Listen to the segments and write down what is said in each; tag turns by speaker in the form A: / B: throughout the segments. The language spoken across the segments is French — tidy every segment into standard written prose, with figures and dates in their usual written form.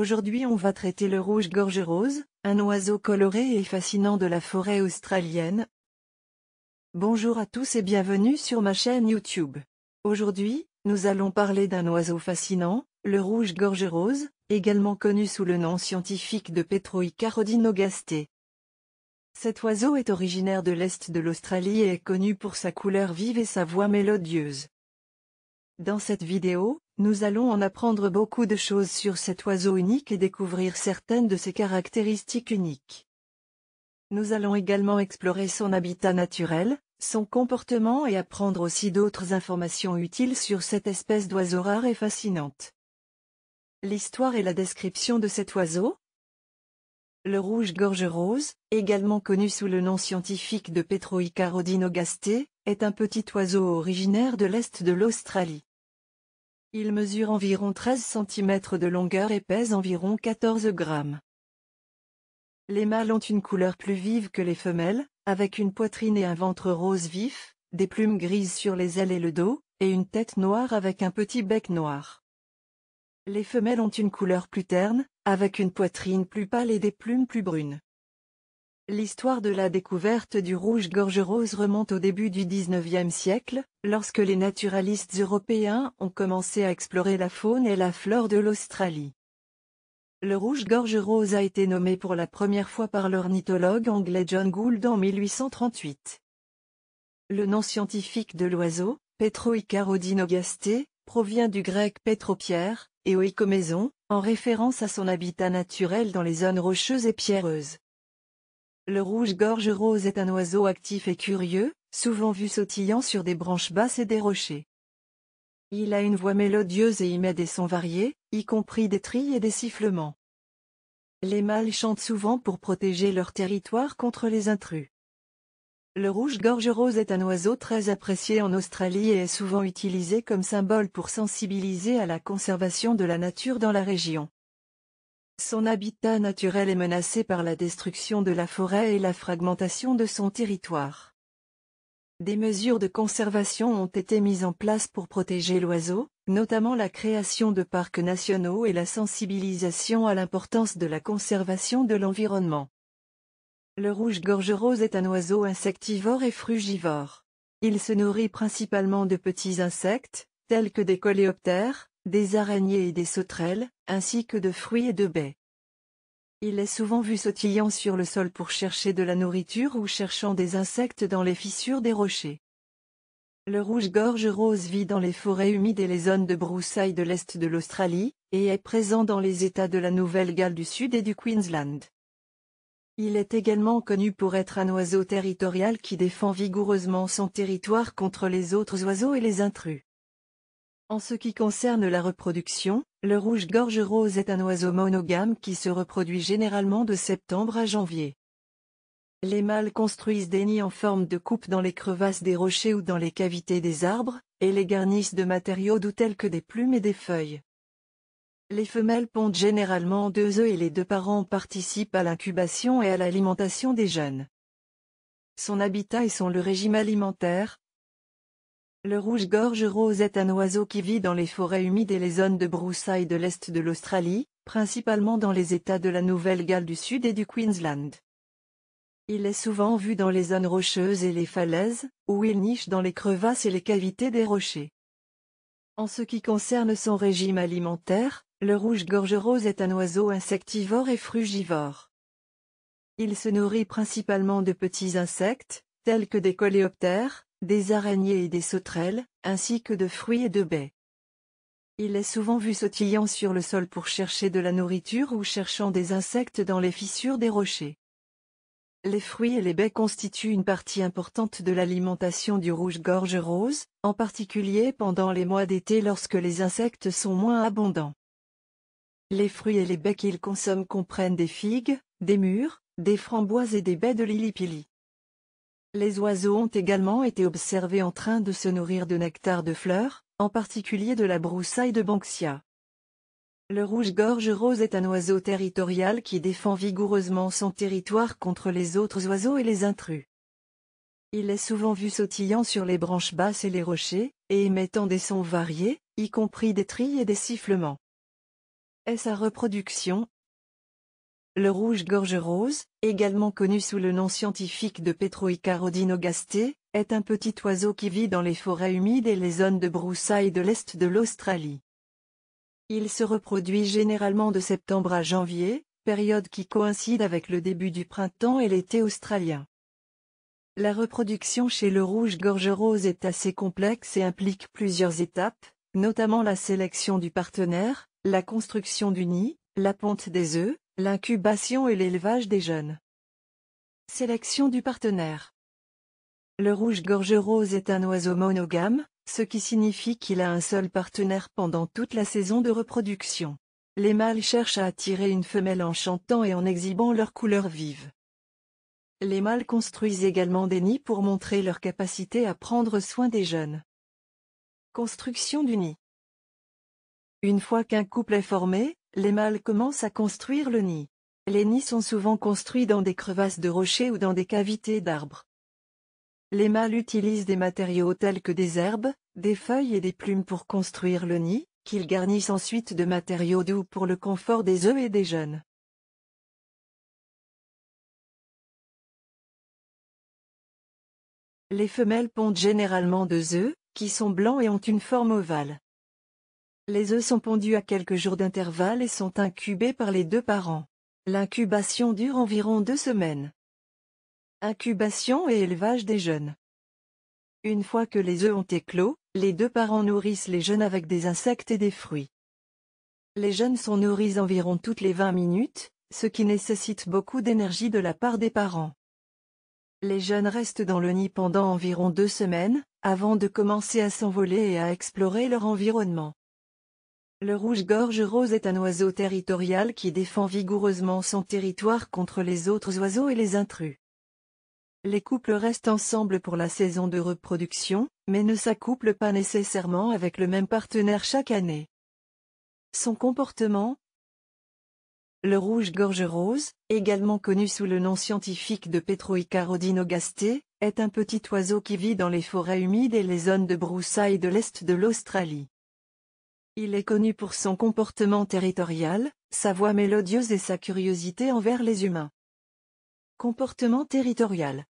A: Aujourd'hui on va traiter le rouge-gorge rose, un oiseau coloré et fascinant de la forêt australienne. Bonjour à tous et bienvenue sur ma chaîne YouTube. Aujourd'hui, nous allons parler d'un oiseau fascinant, le rouge-gorge rose, également connu sous le nom scientifique de Petroica rhodinogastée. Cet oiseau est originaire de l'Est de l'Australie et est connu pour sa couleur vive et sa voix mélodieuse. Dans cette vidéo, nous allons en apprendre beaucoup de choses sur cet oiseau unique et découvrir certaines de ses caractéristiques uniques. Nous allons également explorer son habitat naturel, son comportement et apprendre aussi d'autres informations utiles sur cette espèce d'oiseau rare et fascinante. L'histoire et la description de cet oiseau. Le rouge-gorge rose, également connu sous le nom scientifique de Petroica rhodinogastée, est un petit oiseau originaire de l'Est de l'Australie. Il mesure environ 13 cm de longueur et pèse environ 14 grammes. Les mâles ont une couleur plus vive que les femelles, avec une poitrine et un ventre rose vif, des plumes grises sur les ailes et le dos, et une tête noire avec un petit bec noir. Les femelles ont une couleur plus terne, avec une poitrine plus pâle et des plumes plus brunes. L'histoire de la découverte du rouge-gorge rose remonte au début du XIXe siècle, lorsque les naturalistes européens ont commencé à explorer la faune et la flore de l'Australie. Le rouge-gorge rose a été nommé pour la première fois par l'ornithologue anglais John Gould en 1838. Le nom scientifique de l'oiseau, Petroica rhodinogastée, provient du grec pétropierre, et oikomaison, en référence à son habitat naturel dans les zones rocheuses et pierreuses. Le rouge-gorge rose est un oiseau actif et curieux, souvent vu sautillant sur des branches basses et des rochers. Il a une voix mélodieuse et émet des sons variés, y compris des trilles et des sifflements. Les mâles chantent souvent pour protéger leur territoire contre les intrus. Le rouge-gorge rose est un oiseau très apprécié en Australie et est souvent utilisé comme symbole pour sensibiliser à la conservation de la nature dans la région. Son habitat naturel est menacé par la destruction de la forêt et la fragmentation de son territoire. Des mesures de conservation ont été mises en place pour protéger l'oiseau, notamment la création de parcs nationaux et la sensibilisation à l'importance de la conservation de l'environnement. Le rouge-gorge rose est un oiseau insectivore et frugivore. Il se nourrit principalement de petits insectes, tels que des coléoptères, des araignées et des sauterelles, ainsi que de fruits et de baies. Il est souvent vu sautillant sur le sol pour chercher de la nourriture ou cherchant des insectes dans les fissures des rochers. Le rouge-gorge rose vit dans les forêts humides et les zones de broussailles de l'Est de l'Australie, et est présent dans les États de la Nouvelle-Galles du Sud et du Queensland. Il est également connu pour être un oiseau territorial qui défend vigoureusement son territoire contre les autres oiseaux et les intrus. En ce qui concerne la reproduction, le rouge-gorge rose est un oiseau monogame qui se reproduit généralement de septembre à janvier. Les mâles construisent des nids en forme de coupe dans les crevasses des rochers ou dans les cavités des arbres, et les garnissent de matériaux doux tels que des plumes et des feuilles. Les femelles pondent généralement 2 œufs et les 2 parents participent à l'incubation et à l'alimentation des jeunes. Son habitat et le régime alimentaire. Le rouge-gorge rose est un oiseau qui vit dans les forêts humides et les zones de broussailles de l'Est de l'Australie, principalement dans les États de la Nouvelle-Galles du Sud et du Queensland. Il est souvent vu dans les zones rocheuses et les falaises, où il niche dans les crevasses et les cavités des rochers. En ce qui concerne son régime alimentaire, le rouge-gorge rose est un oiseau insectivore et frugivore. Il se nourrit principalement de petits insectes, tels que des coléoptères, des araignées et des sauterelles, ainsi que de fruits et de baies. Il est souvent vu sautillant sur le sol pour chercher de la nourriture ou cherchant des insectes dans les fissures des rochers. Les fruits et les baies constituent une partie importante de l'alimentation du rouge-gorge rose, en particulier pendant les mois d'été lorsque les insectes sont moins abondants. Les fruits et les baies qu'il consomme comprennent des figues, des mûres, des framboises et des baies de lili-pili. Les oiseaux ont également été observés en train de se nourrir de nectar de fleurs, en particulier de la broussaille de Banksia. Le rouge-gorge rose est un oiseau territorial qui défend vigoureusement son territoire contre les autres oiseaux et les intrus. Il est souvent vu sautillant sur les branches basses et les rochers, et émettant des sons variés, y compris des trilles et des sifflements. est sa reproduction. Le rouge-gorge rose, également connu sous le nom scientifique de Petroica rhodinogastée, est un petit oiseau qui vit dans les forêts humides et les zones de broussailles de l'est de l'Australie. Il se reproduit généralement de septembre à janvier, période qui coïncide avec le début du printemps et l'été australien. La reproduction chez le rouge-gorge rose est assez complexe et implique plusieurs étapes, notamment la sélection du partenaire, la construction du nid, la ponte des œufs, l'incubation et l'élevage des jeunes. Sélection du partenaire. Le rouge-gorge rose est un oiseau monogame, ce qui signifie qu'il a un seul partenaire pendant toute la saison de reproduction. Les mâles cherchent à attirer une femelle en chantant et en exhibant leurs couleurs vives. Les mâles construisent également des nids pour montrer leur capacité à prendre soin des jeunes. Construction du nid. Une fois qu'un couple est formé, les mâles commencent à construire le nid. Les nids sont souvent construits dans des crevasses de rochers ou dans des cavités d'arbres. Les mâles utilisent des matériaux tels que des herbes, des feuilles et des plumes pour construire le nid, qu'ils garnissent ensuite de matériaux doux pour le confort des œufs et des jeunes. Les femelles pondent généralement 2 œufs, qui sont blancs et ont une forme ovale. Les œufs sont pondus à quelques jours d'intervalle et sont incubés par les 2 parents. L'incubation dure environ 2 semaines. Incubation et élevage des jeunes. Une fois que les œufs ont éclos, les 2 parents nourrissent les jeunes avec des insectes et des fruits. Les jeunes sont nourris environ toutes les 20 minutes, ce qui nécessite beaucoup d'énergie de la part des parents. Les jeunes restent dans le nid pendant environ 2 semaines, avant de commencer à s'envoler et à explorer leur environnement. Le rouge-gorge rose est un oiseau territorial qui défend vigoureusement son territoire contre les autres oiseaux et les intrus. Les couples restent ensemble pour la saison de reproduction, mais ne s'accouplent pas nécessairement avec le même partenaire chaque année. Son comportement. Le rouge-gorge rose, également connu sous le nom scientifique de Petroica rhodinogastée, est un petit oiseau qui vit dans les forêts humides et les zones de broussailles de l'est de l'Australie. Il est connu pour son comportement territorial, sa voix mélodieuse et sa curiosité envers les humains. Comportement territorial.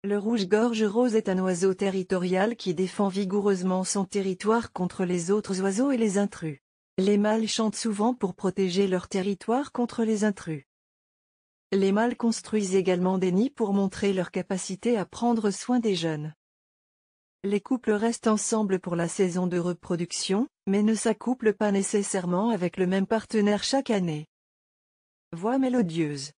A: Le rouge-gorge rose est un oiseau territorial qui défend vigoureusement son territoire contre les autres oiseaux et les intrus. Les mâles chantent souvent pour protéger leur territoire contre les intrus. Les mâles construisent également des nids pour montrer leur capacité à prendre soin des jeunes. Les couples restent ensemble pour la saison de reproduction, mais ne s'accouplent pas nécessairement avec le même partenaire chaque année. Voix mélodieuse.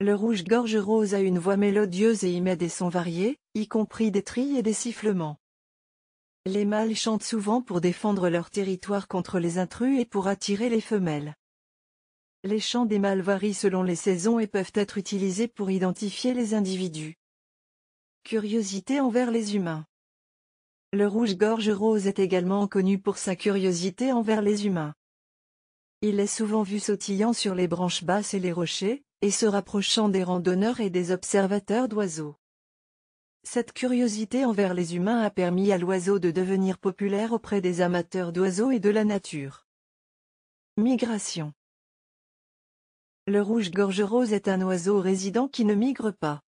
A: Le rouge-gorge rose a une voix mélodieuse et émet des sons variés, y compris des trilles et des sifflements. Les mâles chantent souvent pour défendre leur territoire contre les intrus et pour attirer les femelles. Les chants des mâles varient selon les saisons et peuvent être utilisés pour identifier les individus. Curiosité envers les humains. Le rouge-gorge rose est également connu pour sa curiosité envers les humains. Il est souvent vu sautillant sur les branches basses et les rochers, et se rapprochant des randonneurs et des observateurs d'oiseaux. Cette curiosité envers les humains a permis à l'oiseau de devenir populaire auprès des amateurs d'oiseaux et de la nature. Migration. Le rouge-gorge rose est un oiseau résident qui ne migre pas.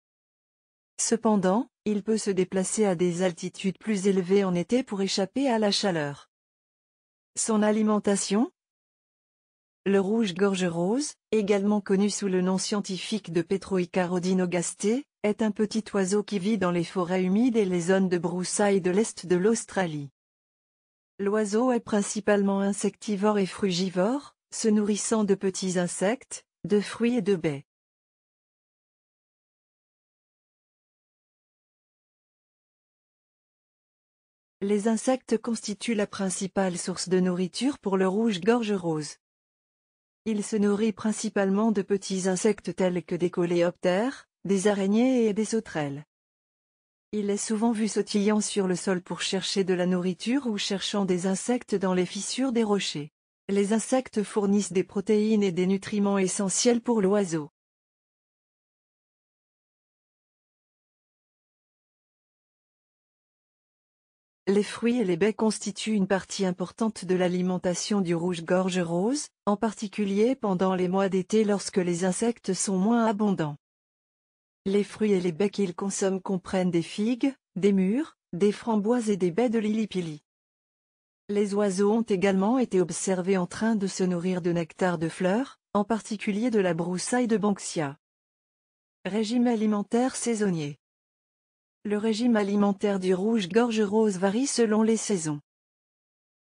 A: Cependant, il peut se déplacer à des altitudes plus élevées en été pour échapper à la chaleur. Son alimentation. Le rouge-gorge rose, également connu sous le nom scientifique de Petroica rhodinogastée, est un petit oiseau qui vit dans les forêts humides et les zones de broussailles de l'est de l'Australie. L'oiseau est principalement insectivore et frugivore, se nourrissant de petits insectes, de fruits et de baies. Les insectes constituent la principale source de nourriture pour le rouge-gorge rose. Il se nourrit principalement de petits insectes tels que des coléoptères, des araignées et des sauterelles. Il est souvent vu sautillant sur le sol pour chercher de la nourriture ou cherchant des insectes dans les fissures des rochers. Les insectes fournissent des protéines et des nutriments essentiels pour l'oiseau. les fruits et les baies constituent une partie importante de l'alimentation du rouge-gorge rose, en particulier pendant les mois d'été lorsque les insectes sont moins abondants. Les fruits et les baies qu'il consomme comprennent des figues, des mûres, des framboises et des baies de lili-pili. Les oiseaux ont également été observés en train de se nourrir de nectar de fleurs, en particulier de la broussaille de Banksia. Régime alimentaire saisonnier. Le régime alimentaire du rouge-gorge rose varie selon les saisons.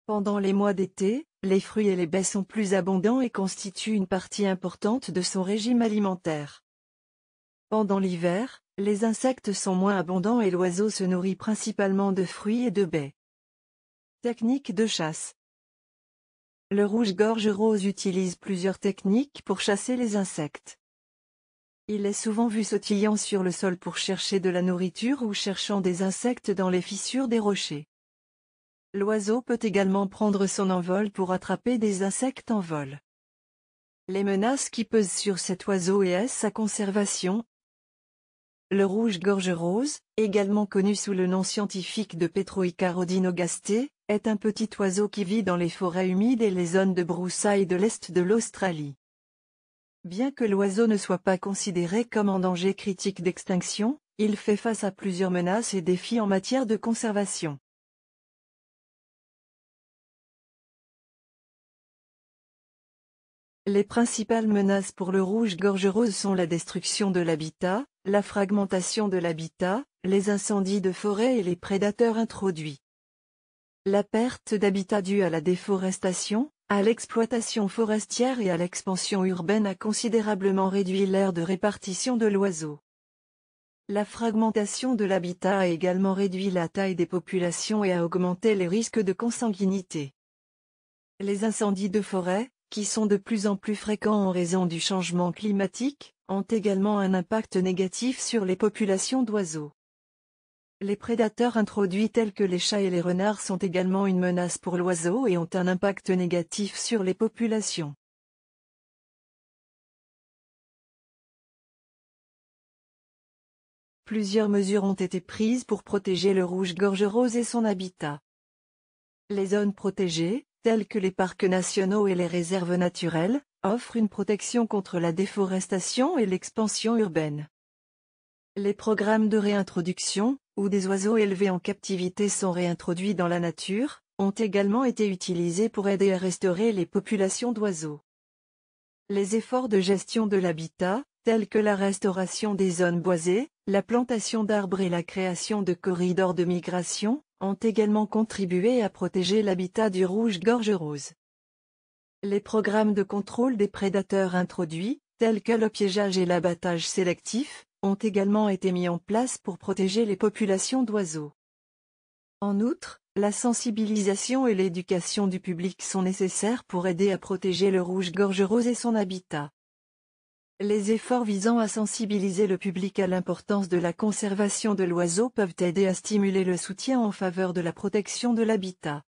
A: Pendant les mois d'été, les fruits et les baies sont plus abondants et constituent une partie importante de son régime alimentaire. Pendant l'hiver, les insectes sont moins abondants et l'oiseau se nourrit principalement de fruits et de baies. Technique de chasse. Le rouge-gorge rose utilise plusieurs techniques pour chasser les insectes. Il est souvent vu sautillant sur le sol pour chercher de la nourriture ou cherchant des insectes dans les fissures des rochers. L'oiseau peut également prendre son envol pour attraper des insectes en vol. Les menaces qui pesent sur cet oiseau et sa conservation. Le rouge-gorge rose, également connu sous le nom scientifique de Petroica rhodinogastée, est un petit oiseau qui vit dans les forêts humides et les zones de broussailles de l'est de l'Australie. Bien que l'oiseau ne soit pas considéré comme en danger critique d'extinction, il fait face à plusieurs menaces et défis en matière de conservation. Les principales menaces pour le rouge-gorge rose sont la destruction de l'habitat, la fragmentation de l'habitat, les incendies de forêt et les prédateurs introduits. La perte d'habitat due à la déforestation, à l'exploitation forestière et à l'expansion urbaine a considérablement réduit l'aire de répartition de l'oiseau. La fragmentation de l'habitat a également réduit la taille des populations et a augmenté les risques de consanguinité. Les incendies de forêt, qui sont de plus en plus fréquents en raison du changement climatique, ont également un impact négatif sur les populations d'oiseaux. Les prédateurs introduits tels que les chats et les renards sont également une menace pour l'oiseau et ont un impact négatif sur les populations. Plusieurs mesures ont été prises pour protéger le rouge-gorge rose et son habitat. Les zones protégées, telles que les parcs nationaux et les réserves naturelles, offrent une protection contre la déforestation et l'expansion urbaine. Les programmes de réintroduction, où des oiseaux élevés en captivité sont réintroduits dans la nature, ont également été utilisés pour aider à restaurer les populations d'oiseaux. Les efforts de gestion de l'habitat, tels que la restauration des zones boisées, la plantation d'arbres et la création de corridors de migration, ont également contribué à protéger l'habitat du rouge-gorge rose. Les programmes de contrôle des prédateurs introduits, tels que le piégeage et l'abattage sélectif, ont également été mis en place pour protéger les populations d'oiseaux. En outre, la sensibilisation et l'éducation du public sont nécessaires pour aider à protéger le rouge-gorge rose et son habitat. Les efforts visant à sensibiliser le public à l'importance de la conservation de l'oiseau peuvent aider à stimuler le soutien en faveur de la protection de l'habitat.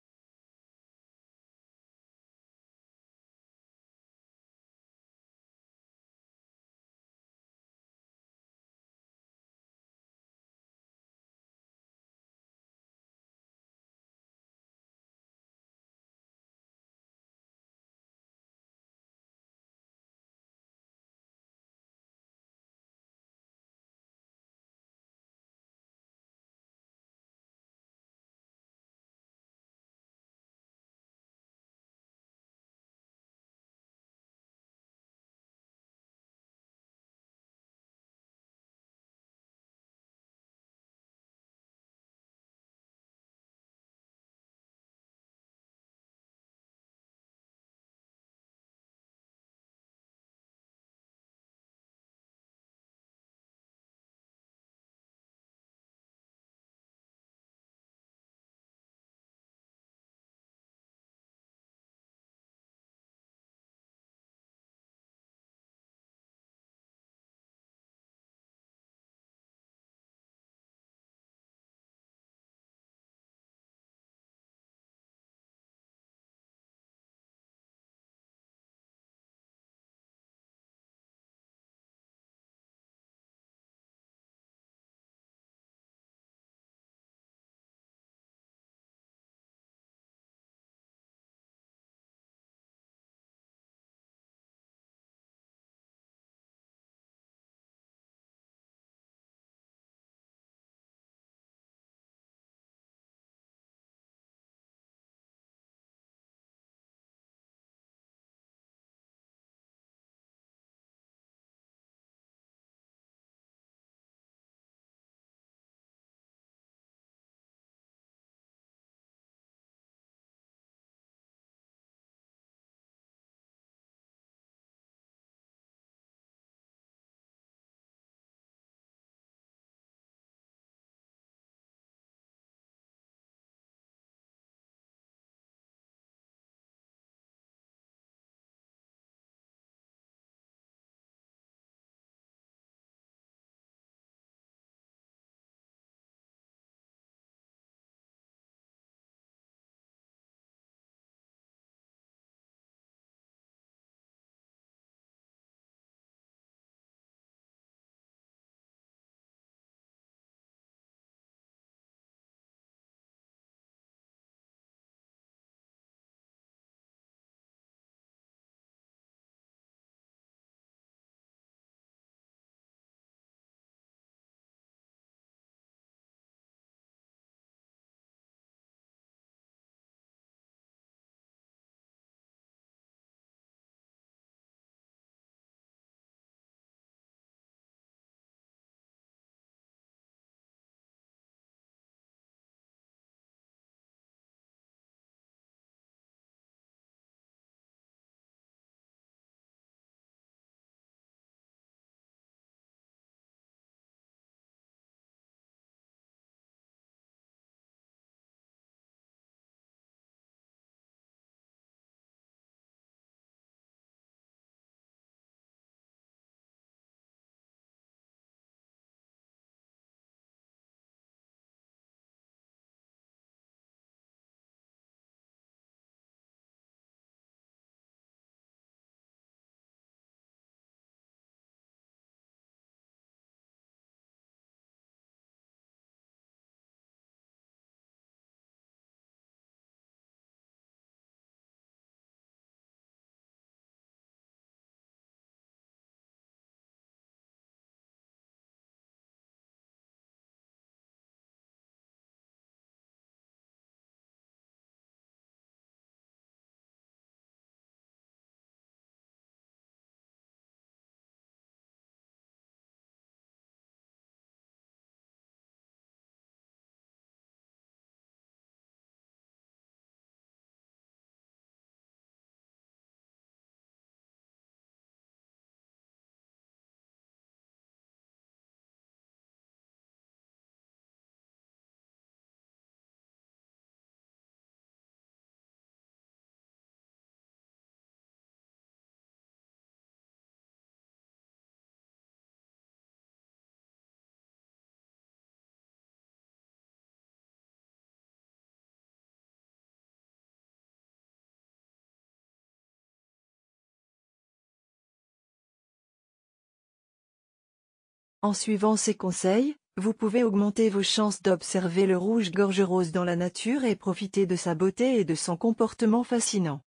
A: En suivant ces conseils, vous pouvez augmenter vos chances d'observer le rouge-gorge rose dans la nature et profiter de sa beauté et de son comportement fascinant.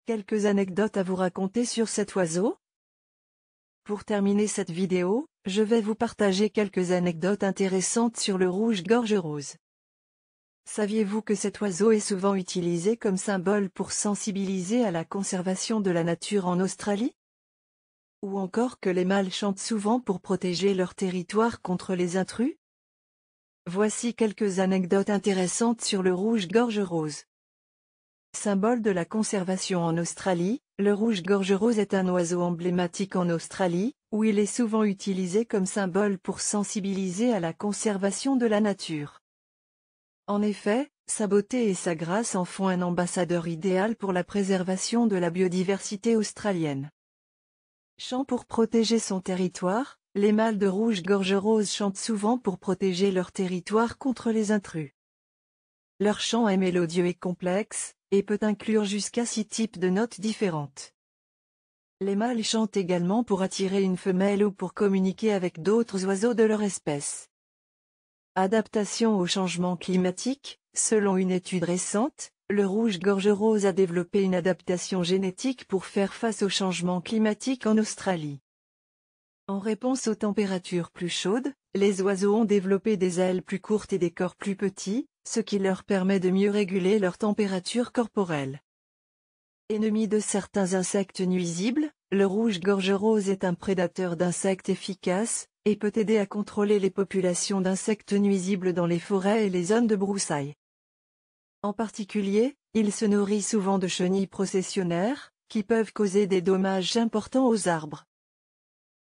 A: Quelques anecdotes à vous raconter sur cet oiseau? Pour terminer cette vidéo, je vais vous partager quelques anecdotes intéressantes sur le rouge-gorge rose. Saviez-vous que cet oiseau est souvent utilisé comme symbole pour sensibiliser à la conservation de la nature en Australie? Ou encore que les mâles chantent souvent pour protéger leur territoire contre les intrus? Voici quelques anecdotes intéressantes sur le rouge-gorge rose. Symbole de la conservation en Australie, le rouge-gorge rose est un oiseau emblématique en Australie, où il est souvent utilisé comme symbole pour sensibiliser à la conservation de la nature. En effet, sa beauté et sa grâce en font un ambassadeur idéal pour la préservation de la biodiversité australienne. Chant pour protéger son territoire, les mâles de rouge-gorge rose chantent souvent pour protéger leur territoire contre les intrus. Leur chant est mélodieux et complexe, et peut inclure jusqu'à 6 types de notes différentes. Les mâles chantent également pour attirer une femelle ou pour communiquer avec d'autres oiseaux de leur espèce. Adaptation au changement climatique. Selon une étude récente, le rouge-gorge rose a développé une adaptation génétique pour faire face au changement climatique en Australie. En réponse aux températures plus chaudes, les oiseaux ont développé des ailes plus courtes et des corps plus petits, ce qui leur permet de mieux réguler leur température corporelle. Ennemi de certains insectes nuisibles, le rouge-gorge rose est un prédateur d'insectes efficace, et peut aider à contrôler les populations d'insectes nuisibles dans les forêts et les zones de broussailles. En particulier, il se nourrit souvent de chenilles processionnaires, qui peuvent causer des dommages importants aux arbres.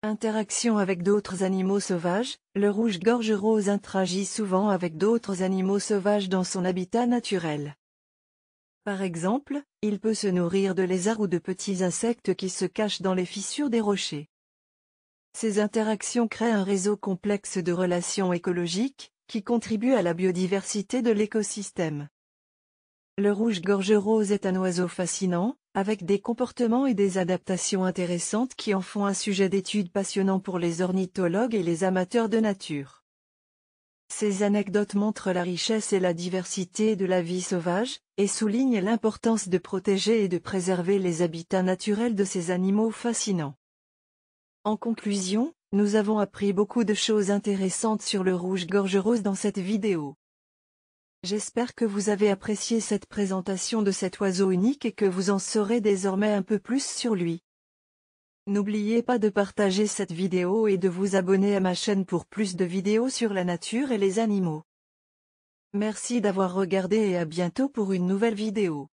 A: Interaction avec d'autres animaux sauvages, le rouge-gorge rose interagit souvent avec d'autres animaux sauvages dans son habitat naturel. Par exemple, il peut se nourrir de lézards ou de petits insectes qui se cachent dans les fissures des rochers. Ces interactions créent un réseau complexe de relations écologiques, qui contribue à la biodiversité de l'écosystème. Le rouge-gorge rose est un oiseau fascinant, avec des comportements et des adaptations intéressantes qui en font un sujet d'étude passionnant pour les ornithologues et les amateurs de nature. Ces anecdotes montrent la richesse et la diversité de la vie sauvage, et soulignent l'importance de protéger et de préserver les habitats naturels de ces animaux fascinants. En conclusion, nous avons appris beaucoup de choses intéressantes sur le rouge-gorge rose dans cette vidéo. J'espère que vous avez apprécié cette présentation de cet oiseau unique et que vous en saurez désormais un peu plus sur lui. N'oubliez pas de partager cette vidéo et de vous abonner à ma chaîne pour plus de vidéos sur la nature et les animaux. Merci d'avoir regardé et à bientôt pour une nouvelle vidéo.